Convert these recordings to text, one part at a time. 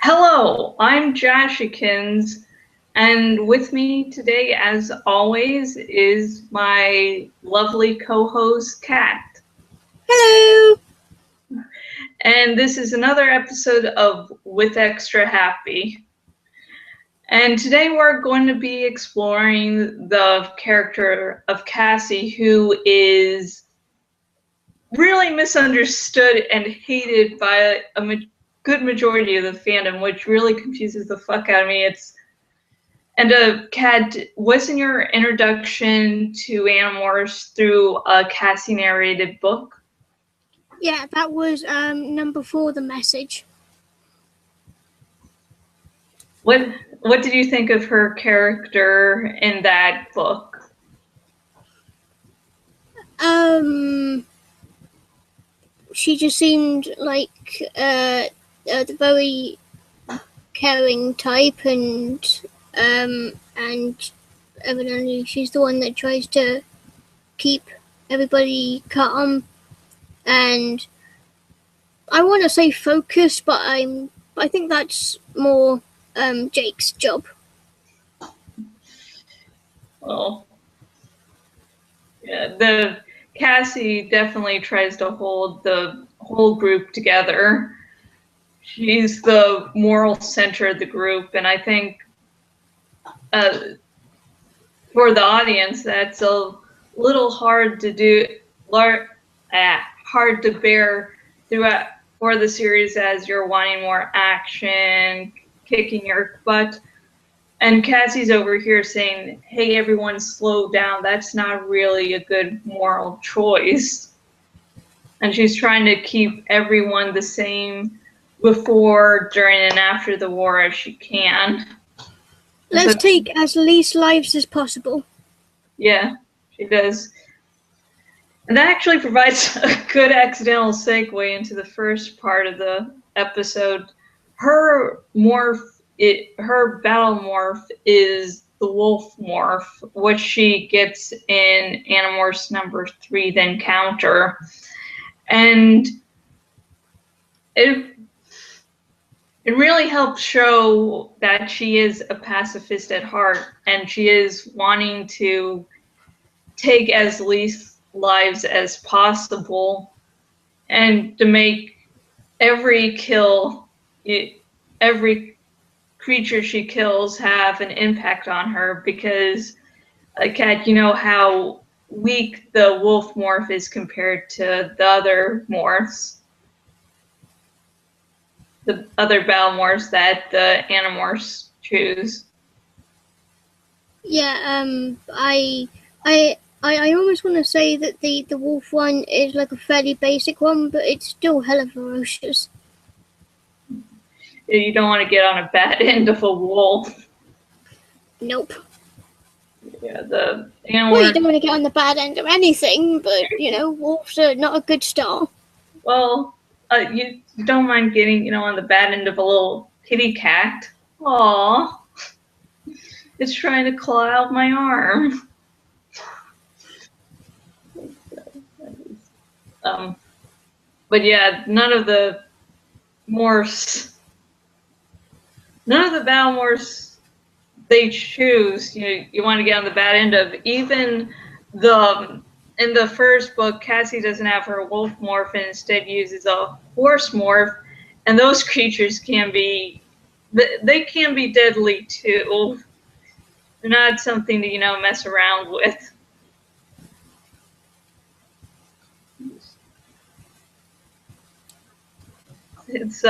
Hello, I'm Joshikins, and with me today, as always, is my lovely co-host, Kat. Hello! And this is another episode of With Extra Happy. And today we're going to be exploring the character of Cassie, who is really misunderstood and hated by a good majority of the fandom, which really confuses the fuck out of me. Kat, wasn't your introduction to Animorphs through a Cassie narrated book? Yeah, that was number 4, The Message. What did you think of her character in that book? She just seemed like the very caring type, and evidently she's the one that tries to keep everybody calm, and I want to say focused, but I think that's more Jake's job. Well, yeah, the Cassie definitely tries to hold the whole group together. She's the moral center of the group, and I think for the audience, that's a little hard to do, hard to bear throughout for the series as you're wanting more action, kicking your butt. And Cassie's over here saying, hey, everyone, slow down. That's not really a good moral choice. And she's trying to keep everyone the same before, during, and after the war as she can. Let's take as least lives as possible. Yeah, she does. And that actually provides a good accidental segue into the first part of the episode. Her battle morph is the wolf morph, which she gets in Animorphs number 3, The Encounter. And it really helps show that she is a pacifist at heart, and she is wanting to take as least lives as possible, and to make every creature she kills have an impact on her, because Kat, you know how weak the wolf morph is compared to the other morphs, the other battle morphs that the Animorphs choose. Yeah, I almost want to say that the wolf one is like a fairly basic one, but it's still hella ferocious. You don't want to get on a bad end of a wolf. Nope. Yeah, the Animorph. Well, you don't want to get on the bad end of anything, but, wolves are not a good start. Well, you don't mind getting, on the bad end of a little kitty cat. Aww. It's trying to claw out my arm. But yeah, none of the battle morphs they choose, you want to get on the bad end of. Even in the first book, Cassie doesn't have her wolf morph and instead uses a horse morph, and those creatures can be deadly too. They're not something to, mess around with. It's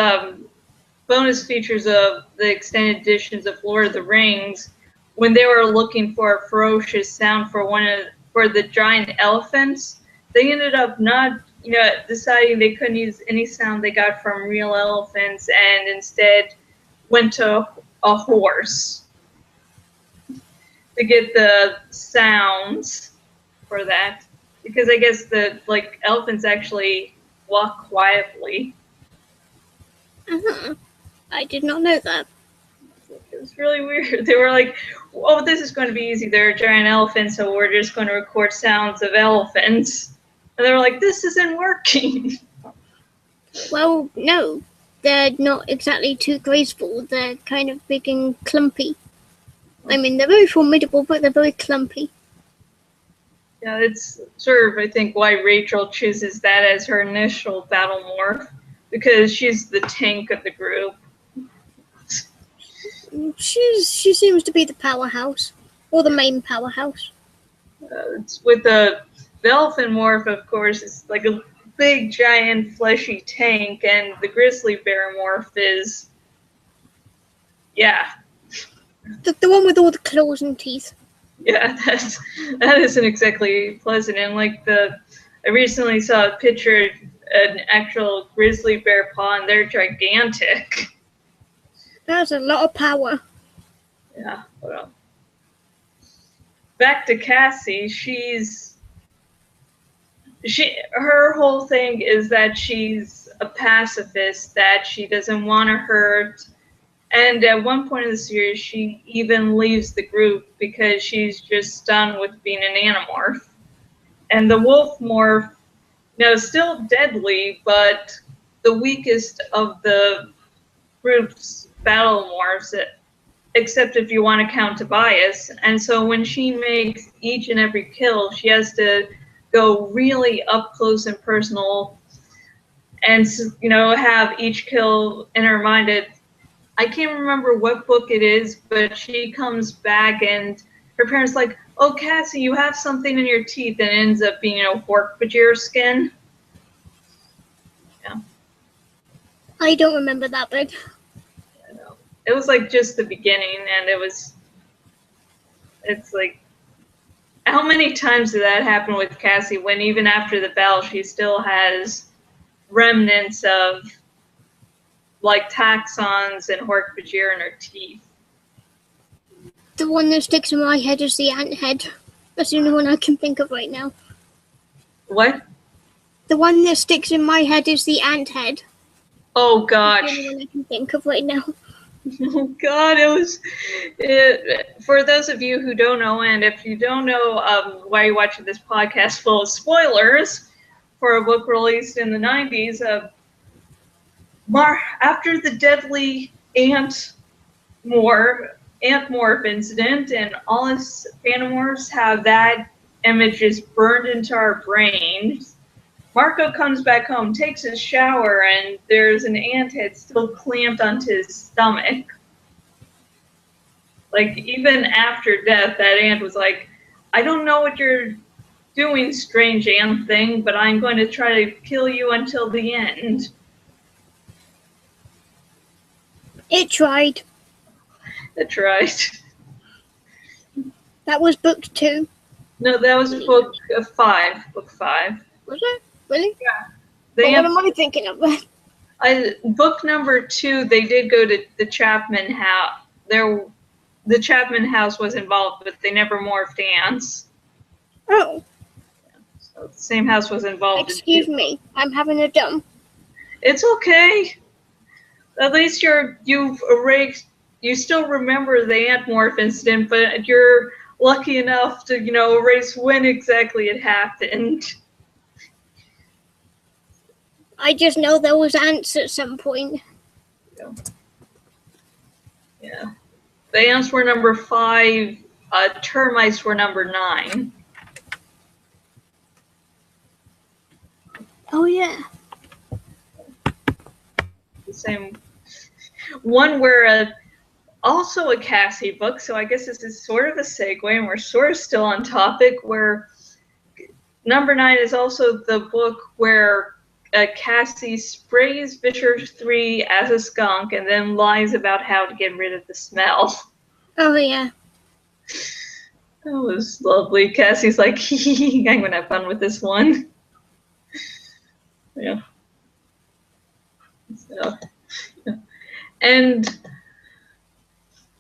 bonus features of the extended editions of Lord of the Rings. When they were looking for a ferocious sound for the giant elephants, they ended up not, deciding they couldn't use any sound they got from real elephants, and instead went to a horse to get the sounds for that, because I guess the elephants actually walk quietly. I did not know that. It was really weird. They were like, oh, this is going to be easy. They're a giant elephant, so we're just going to record sounds of elephants. And they were like, this isn't working. Well, no. they're not exactly too graceful. They're kind of big and clumpy. I mean, they're very formidable, but they're very clumpy. Yeah, it's sort of, I think, why Rachel chooses that as her initial battle morph, because she's the tank of the group. She seems to be the powerhouse, or the main powerhouse. It's with the elephant morph, of course, it's like a big, giant, fleshy tank, and the grizzly bear morph is, yeah. The one with all the claws and teeth. Yeah, that isn't exactly pleasant. And like I recently saw a picture of an actual grizzly bear paw, and they're gigantic. That's a lot of power. Yeah, well. Back to Cassie, her whole thing is that she's a pacifist, that she doesn't want to hurt. And at one point in the series, she even leaves the group because she's just done with being an Animorph. And the wolf morph, still deadly, but the weakest of the group's battle morphs, except if you want to count Tobias. And so when she makes each and every kill, she has to go really up close and personal and, have each kill in her mind. I can't remember what book it is, but she comes back and her parents like, "Oh, Cassie, you have something in your teeth," and it ends up being pork bajir skin. Yeah. I don't remember that bit. I know. It was like just the beginning, and it's like, how many times did that happen with Cassie when even after the battle she still has remnants of like taxons and hork-bajir in her teeth? The one that sticks in my head is the ant head. That's the only one I can think of right now. What? The one that sticks in my head is the ant head. Oh gosh. That's the only one I can think of right now. Oh God, for those of you who don't know, and if you don't know why you're watching this podcast full of spoilers for a book released in the 90s, after the deadly ant morph incident, and all us Phantomorphs have that image just burned into our brains, Marco comes back home, takes his shower, and there's an ant head still clamped onto his stomach. Like, even after death, that ant was like, "I don't know what you're doing, strange ant thing, but I'm going to try to kill you until the end." It tried. It tried. That was book 2. No, that was book 5. Book 5. Was it? Really? Yeah. What am I thinking of? Book number 2, they did go to the Chapman house. The Chapman house was involved, but they never morphed ants. Oh. So the same house was involved. Excuse me, I'm having a dump. It's okay. At least you've erased. You still remember the ant morph incident, but you're lucky enough to erase when exactly it happened. I just know there was ants at some point. Yeah. The ants were number 5. Termites were number 9. Oh yeah. The same one where also a Cassie book, so I guess this is sort of a segue, and we're sort of still on topic, where number 9 is also the book where Cassie sprays Fisher 3 as a skunk and then lies about how to get rid of the smell. Oh yeah. That was lovely. Cassie's like, I'm going to have fun with this one. Yeah. So, yeah. And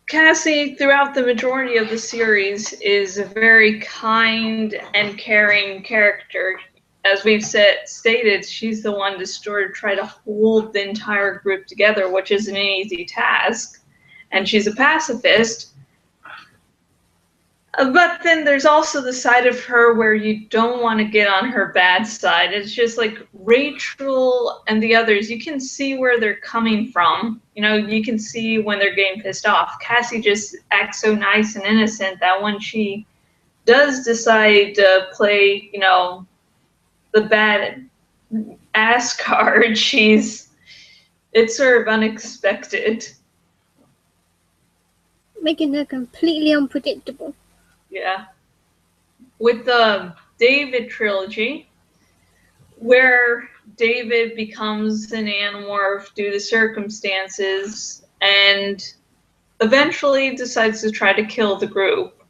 Cassie, throughout the majority of the series, is a very kind and caring character. As we've stated, she's the one to try to hold the entire group together, which isn't an easy task. And she's a pacifist. But then there's also the side of her where you don't want to get on her bad side. It's just like Rachel and the others, you can see where they're coming from. You know, you can see when they're getting pissed off. Cassie just acts so nice and innocent that when she does decide to play, you know, the bad ass card, it's sort of unexpected. Making her completely unpredictable. Yeah. With the David trilogy, where David becomes an Animorph due to circumstances and eventually decides to try to kill the group.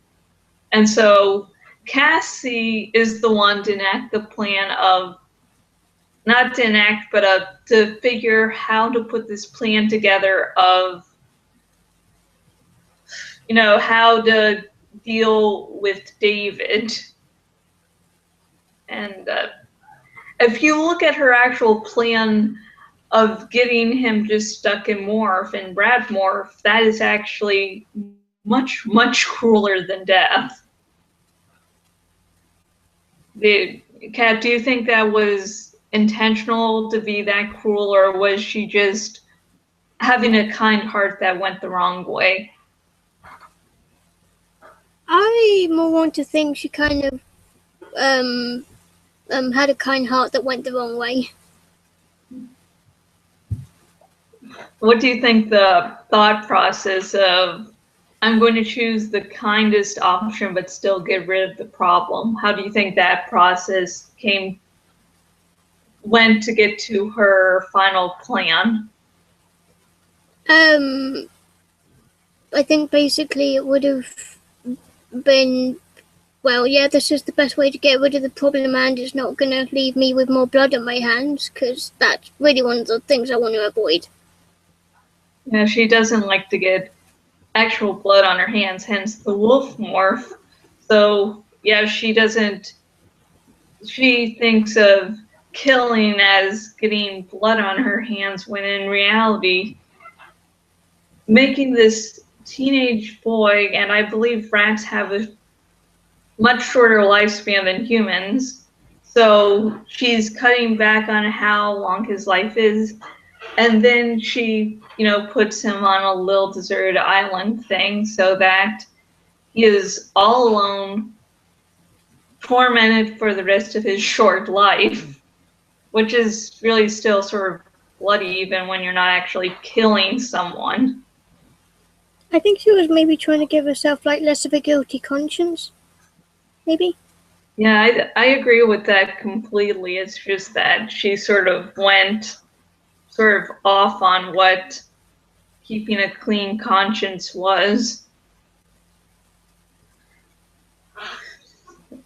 And so Cassie is the one to enact the plan of, not to enact, but to figure how to put this plan together of, you know, how to deal with David. And if you look at her actual plan of getting him just stuck in Morph and Brad Morph, that is actually much, much crueler than death. Kat, do you think that was intentional to be that cruel, or was she just having a kind heart that went the wrong way? I more want to think she kind of had a kind heart that went the wrong way. What do you think the thought process of, I'm going to choose the kindest option but still get rid of the problem? How do you think that process went to get to her final plan? I think basically it would have been, well, yeah, this is the best way to get rid of the problem, and it's not going to leave me with more blood on my hands, because that's really one of the things I want to avoid. Yeah, she doesn't like to get actual blood on her hands, hence the wolf morph. So, yeah, she thinks of killing as getting blood on her hands, when in reality, making this teenage boy, and I believe rats have a much shorter lifespan than humans, so she's cutting back on how long his life is, and then she, you know, puts him on a little deserted island thing so that he is all alone, tormented for the rest of his short life, which is really still sort of bloody even when you're not actually killing someone. I think she was maybe trying to give herself like less of a guilty conscience. Maybe. Yeah, I agree with that completely. It's just that she sort of went sort of off on what keeping a clean conscience was.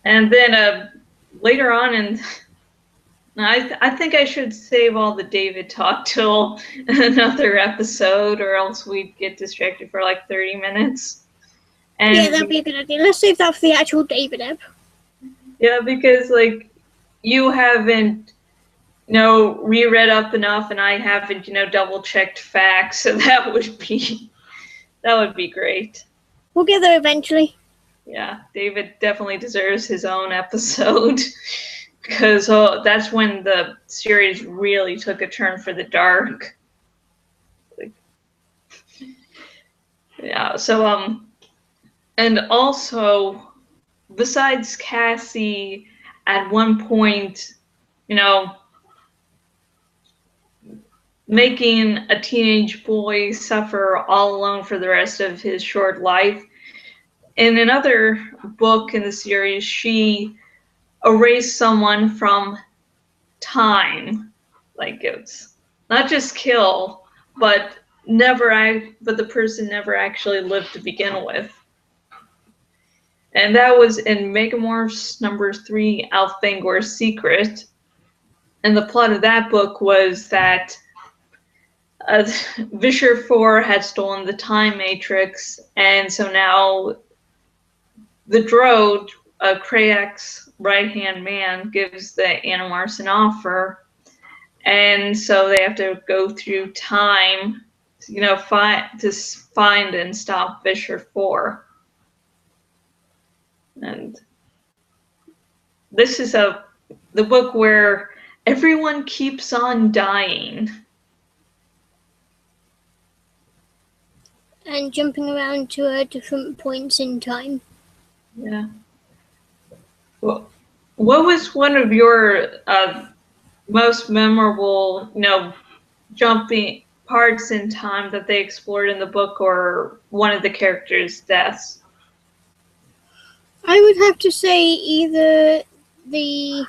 And then later on, and I think I should save all the David talk till another episode, or else we'd get distracted for like 30 minutes. And yeah, that'd be a good idea. Let's save that for the actual David ep. Yeah, because like you haven't, you know, reread up enough, and I haven't, you know, double checked facts, so that would be great. We'll get there eventually. Yeah, David definitely deserves his own episode because that's when the series really took a turn for the dark. Yeah, so and also besides Cassie, at one point, you know, making a teenage boy suffer all alone for the rest of his short life. In another book in the series, she erased someone from time. Like, it's not just kill, but the person never actually lived to begin with. And that was in Megamorphs #3, Alfangor's Secret. And the plot of that book was that Vischer 4 had stolen the time matrix, and so now the Drode, Krayak's right-hand man, gives the Animorphs an offer, and so they have to go through time, you know, to find and stop Vischer 4. And this is the book where everyone keeps on dying. And jumping around to different points in time. Yeah. Well, what was one of your most memorable, jumping parts in time that they explored in the book, or one of the characters' deaths? I would have to say either the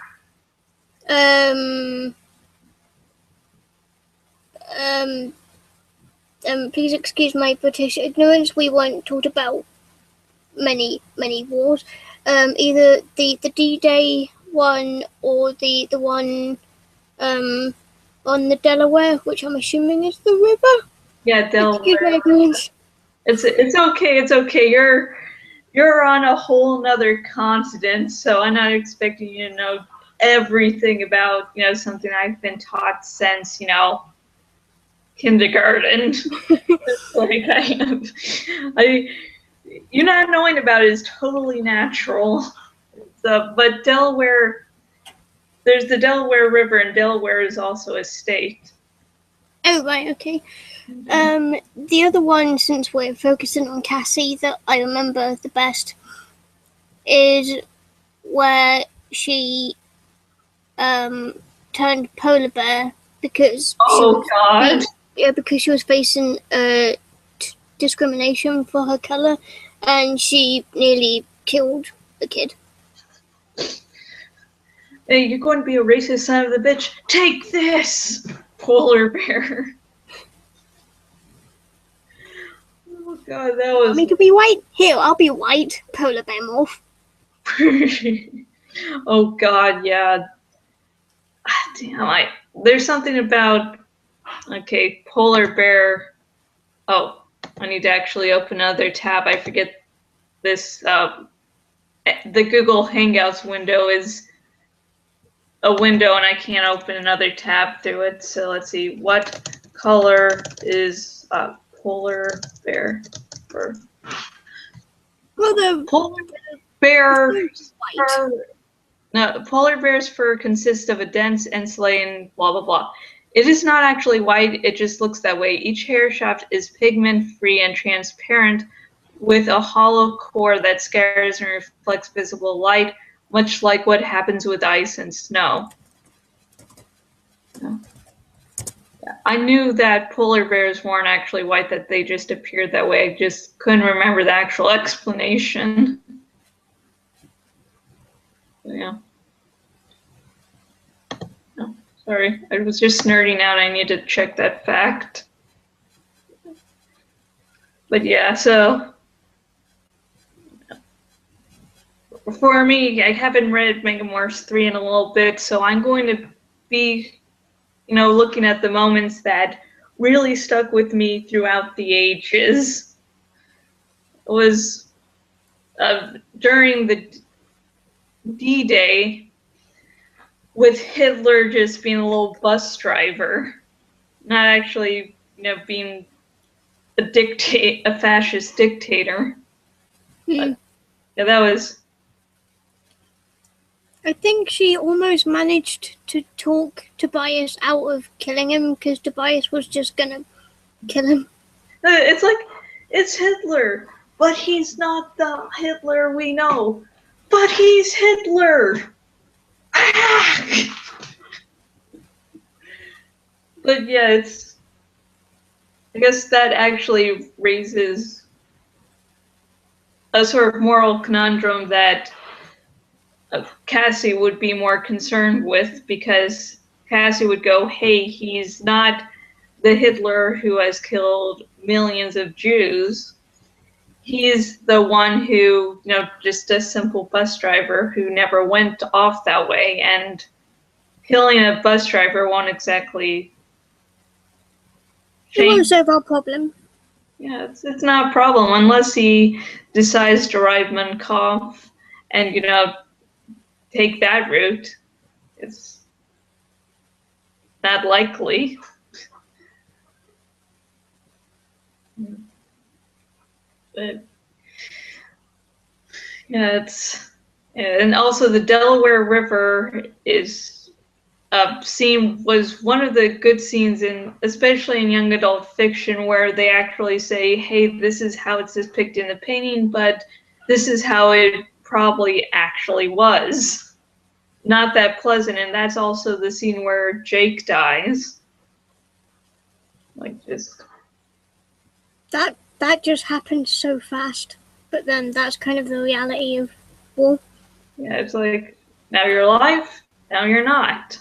please excuse my British ignorance. We weren't taught about many wars. Either the D-Day one or the one on the Delaware, which I'm assuming is the river. Yeah, Delaware. Excuse my ignorance. It's okay. It's okay. You're on a whole nother continent, so I'm not expecting you to know everything about something I've been taught since kindergarten. You not knowing about it is totally natural. So, but Delaware, there's the Delaware River, and Delaware is also a state. Oh, right, okay. The other one, since we're focusing on Cassie, that I remember the best is where she turned polar bear because because she was facing discrimination for her color, and she nearly killed the kid. Hey, you're going to be a racist son of a bitch. Take this, polar bear. Oh god, that was. Want me to be white? Here, I'll be white. Polar bear morph. Oh god, yeah. Damn, there's something about. Okay, polar bear. Oh, I need to actually open another tab. I forget this. The Google Hangouts window is a window, and I can't open another tab through it. So let's see. What color is polar bear fur? Well, the polar bear white. No, polar bear's fur consists of a dense insulating blah blah blah. It is not actually white, it just looks that way. Each hair shaft is pigment-free and transparent with a hollow core that scatters and reflects visible light, much like what happens with ice and snow. I knew that polar bears weren't actually white, that they just appeared that way. I just couldn't remember the actual explanation. Yeah. Oh, sorry, I was just nerding out. I need to check that fact. But yeah, so for me, I haven't read Megamorphs 3 in a little bit, so I'm going to be, looking at the moments that really stuck with me throughout the ages. It was during the D-Day, with Hitler just being a little bus driver, not actually, being a fascist dictator. But, yeah, that was. I think she almost managed to talk Tobias out of killing him because Tobias was just gonna kill him. It's like, it's Hitler, but he's not the Hitler we know. But he's Hitler! Ah! But yeah, I guess that actually raises a sort of moral conundrum that Cassie would be more concerned with, because Cassie would go, hey, he's not the Hitler who has killed millions of Jews. He's the one who, just a simple bus driver who never went off that way, and killing a bus driver won't exactly change. It won't solve our problem. Yeah, it's not a problem unless he decides to ride Munkov and, take that route. It's not likely. But Yeah, and also the Delaware River is scene was one of the good scenes especially in young adult fiction, where they actually say, hey, this is how it's depicted in the painting, but this is how it probably actually was. Not that pleasant, and that's also the scene where Jake dies. Like, just... That just happened so fast. But then that's kind of the reality of war. Yeah, it's like, now you're alive, now you're not.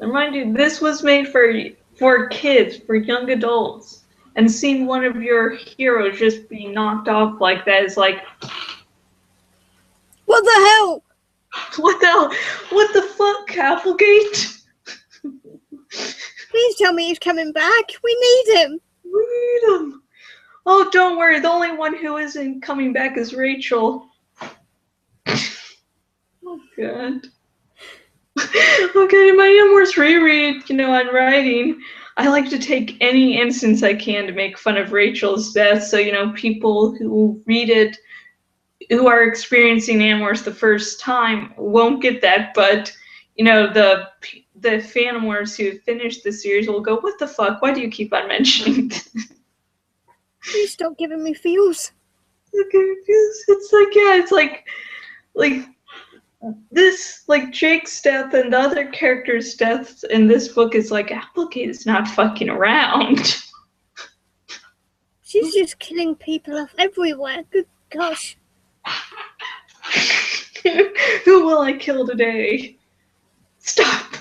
And mind you, this was made for kids, for young adults. And seeing one of your heroes just be knocked off like that is like, what the hell? What the fuck, Applegate? Please tell me he's coming back. We need him. We need him. Oh, don't worry. The only one who isn't coming back is Rachel. Oh, God. Okay, my Animorphs reread, on writing, I like to take any instance I can to make fun of Rachel's death. So, people who read it, who are experiencing Animorphs the first time, won't get that. But, the fanmorphs who finished the series will go, what the fuck? Why do you keep on mentioning this? Please stop giving me feels. Okay, it's like, yeah, it's like this, like Jake's death and the other characters' deaths in this book is like, Applegate is not fucking around. She's just killing people off everywhere. Good gosh. Who will I kill today? Stop.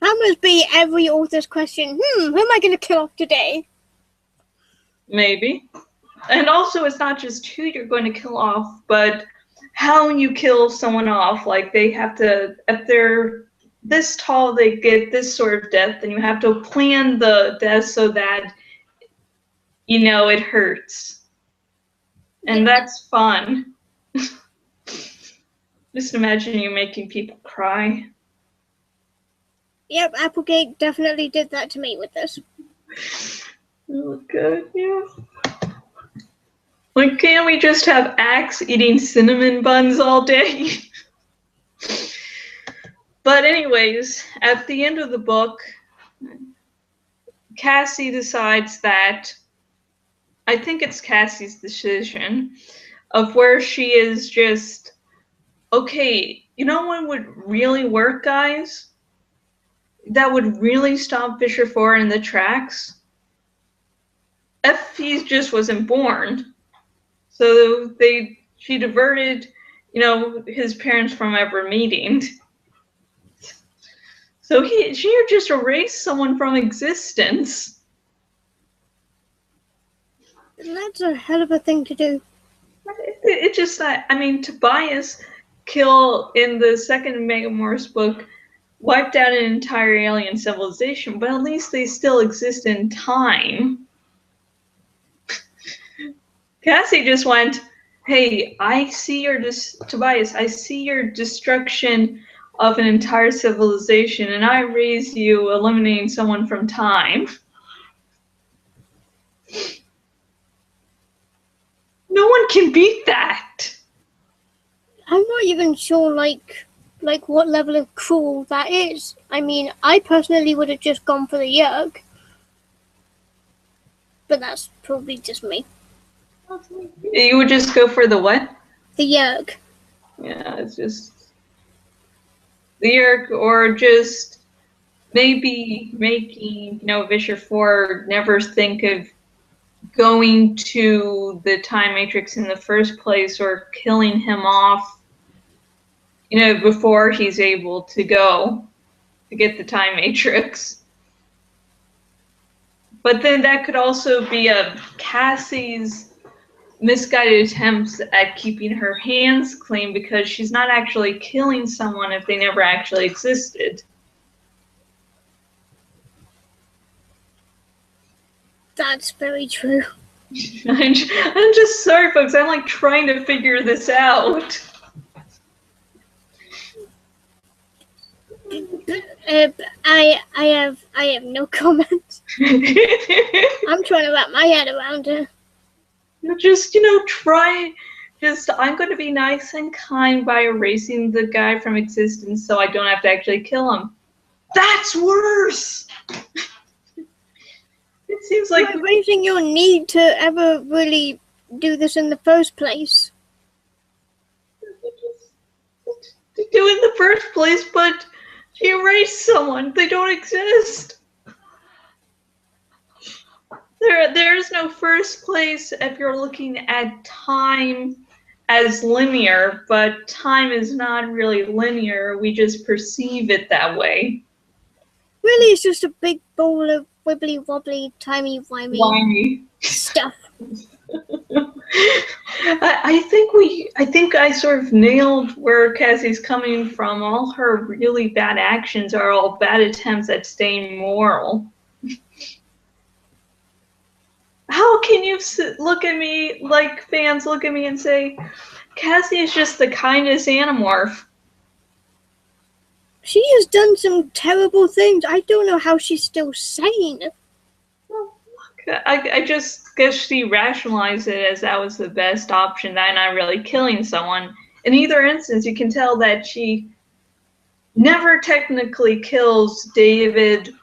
That must be every author's question. Who am I going to kill off today? Maybe. And also, it's not just who you're going to kill off, but how you kill someone off. Like, they have to, if they're this tall, they get this sort of death, and you have to plan the death so that, it hurts. And that's fun. Just imagine you making people cry. Yep, Applegate definitely did that to me with this. Oh, good, yeah. Like, can't we just have Axe eating cinnamon buns all day? But anyways, at the end of the book, Cassie decides that, I think it's Cassie's decision, of where she is just, okay, you know what would really work, guys? That would really stop Fisher 4 in the tracks? If he just wasn't born. So she diverted, his parents from ever meeting. So she just erased someone from existence. And that's a hell of a thing to do. It's just that, Tobias Kill in the second Megamorphs book wiped out an entire alien civilization, but at least they still exist in time. Cassie just went, hey, I see your Tobias, I see your destruction of an entire civilization, and I raise you eliminating someone from time. No one can beat that. I'm not even sure, like what level of cruel that is. I personally would have just gone for the Yerk. But that's probably just me. You would just go for the what? The Yerk. Yeah, it's just the Yerk, or just maybe making, Visher 4 never think of going to the Time Matrix in the first place, or killing him off, before he's able to go to get the Time Matrix. But then that could also be Cassie's misguided attempts at keeping her hands clean, because she's not actually killing someone if they never actually existed. That's very true. I'm just sorry, folks. I'm like trying to figure this out. I have no comment. I'm trying to wrap my head around it. Just, try. Just, I'm going to be nice and kind by erasing the guy from existence so I don't have to actually kill him. That's worse! It seems like... You're raising your need to ever really do this in the first place. To do it in the first place, but she erased someone. They don't exist. There's no first place if you're looking at time as linear, but time is not really linear. We just perceive it that way. Really, it's just a big bowl of wibbly wobbly, timey-wimey stuff. I think I sort of nailed where Cassie's coming from. All her really bad actions are all bad attempts at staying moral. How can you look at me, like fans look at me and say, Cassie is just the kindest Animorph? She has done some terrible things. I don't know how she's still sane. I just guess she rationalized it as that was the best option, not really killing someone. In either instance, you can tell that she never technically kills David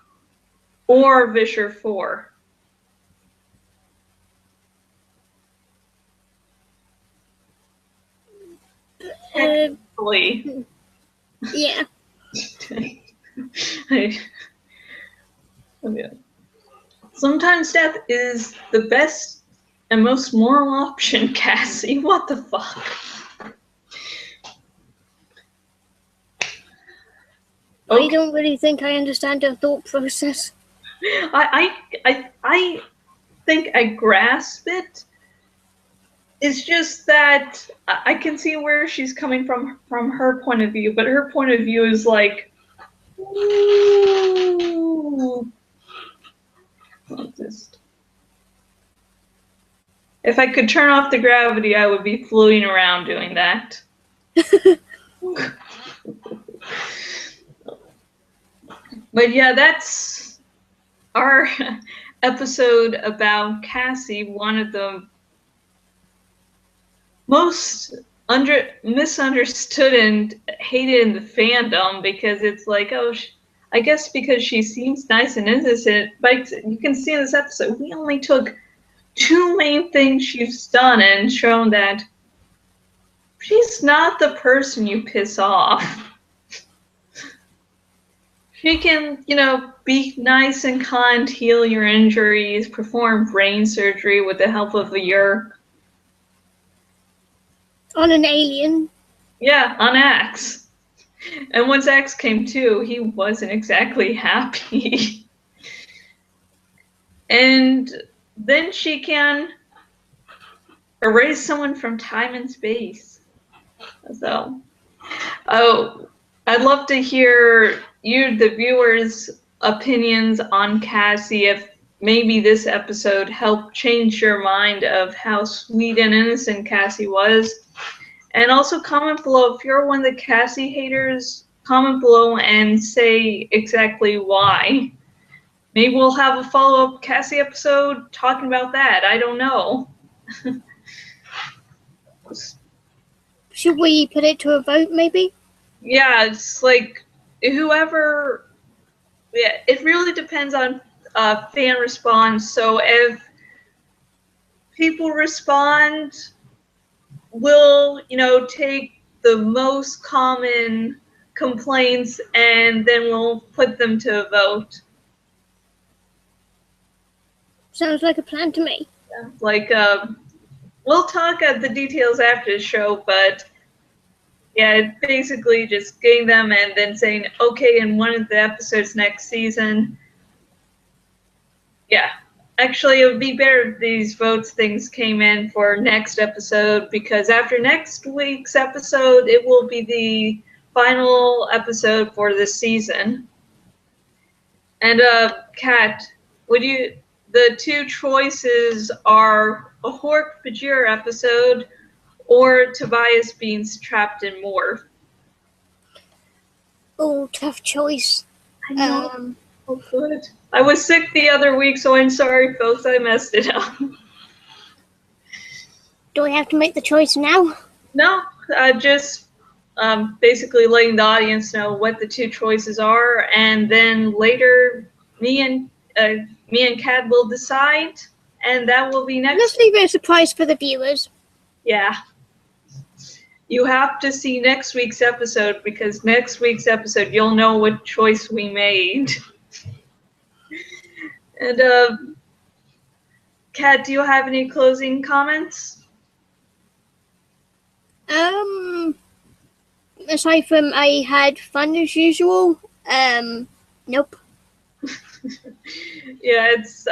or Vischer 4. Technically. Yeah. Sometimes death is the best and most moral option, Cassie. What the fuck? I don't really think I understand her thought process. I think I grasp it. It's just that I can see where she's coming from her point of view, but her point of view is like, ooh. If I could turn off the gravity, I would be floating around doing that. But yeah, that's our episode about Cassie, one of the most misunderstood and hated in the fandom, because it's like, oh, I guess because she seems nice and innocent, but you can see in this episode, we only took 2 main things she's done and shown that she's not the person you piss off. She can, be nice and kind, heal your injuries, perform brain surgery with the help of a Yeerk. On an alien. Yeah, on Axe. And once Axe came to, he wasn't exactly happy. And then she can erase someone from time and space. So, I'd love to hear you, the viewers' opinions on Cassie, if maybe this episode helped change your mind of how sweet and innocent Cassie was. And also comment below if you're one of the Cassie haters. Comment below and say exactly why. Maybe we'll have a follow-up Cassie episode talking about that. I don't know. Should we put it to a vote, maybe? Yeah, it's like whoever. Yeah, it really depends on fan response. So if people respond, we'll take the most common complaints and then we'll put them to a vote. Sounds like a plan to me. Yeah, like we'll talk at the details after the show, but yeah, basically just getting them and then saying, okay, in one of the episodes next season. Yeah, actually, it would be better if these votes things came in for next episode, because after next week's episode, it will be the final episode for this season. And Kat, the 2 choices are a Hork Bajir episode or Tobias being trapped in Morph. Oh, tough choice. I know. Oh, good. I was sick the other week, so I'm sorry, folks. I messed it up. Do I have to make the choice now? No, just basically letting the audience know what the two choices are, and then later me and Kat will decide, and that will be next. Let's leave it a surprise for the viewers. Yeah. You have to see next week's episode, because next week's episode you'll know what choice we made. And Kat, do you have any closing comments? Aside from I had fun as usual, nope. Yeah, it's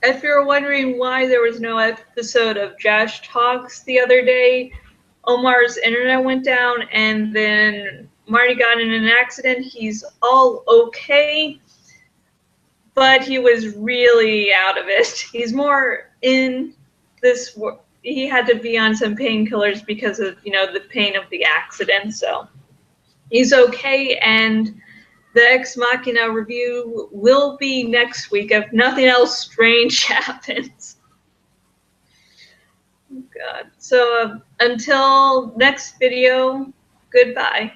if you're wondering why there was no episode of Josh Talks the other day, Omar's internet went down and then Marty got in an accident. He's all okay, but he was really out of it. He's more in this. He had to be on some painkillers because of, the pain of the accident. So he's okay, and the Ex Machina review will be next week if nothing else strange happens. Oh God. So until next video, goodbye.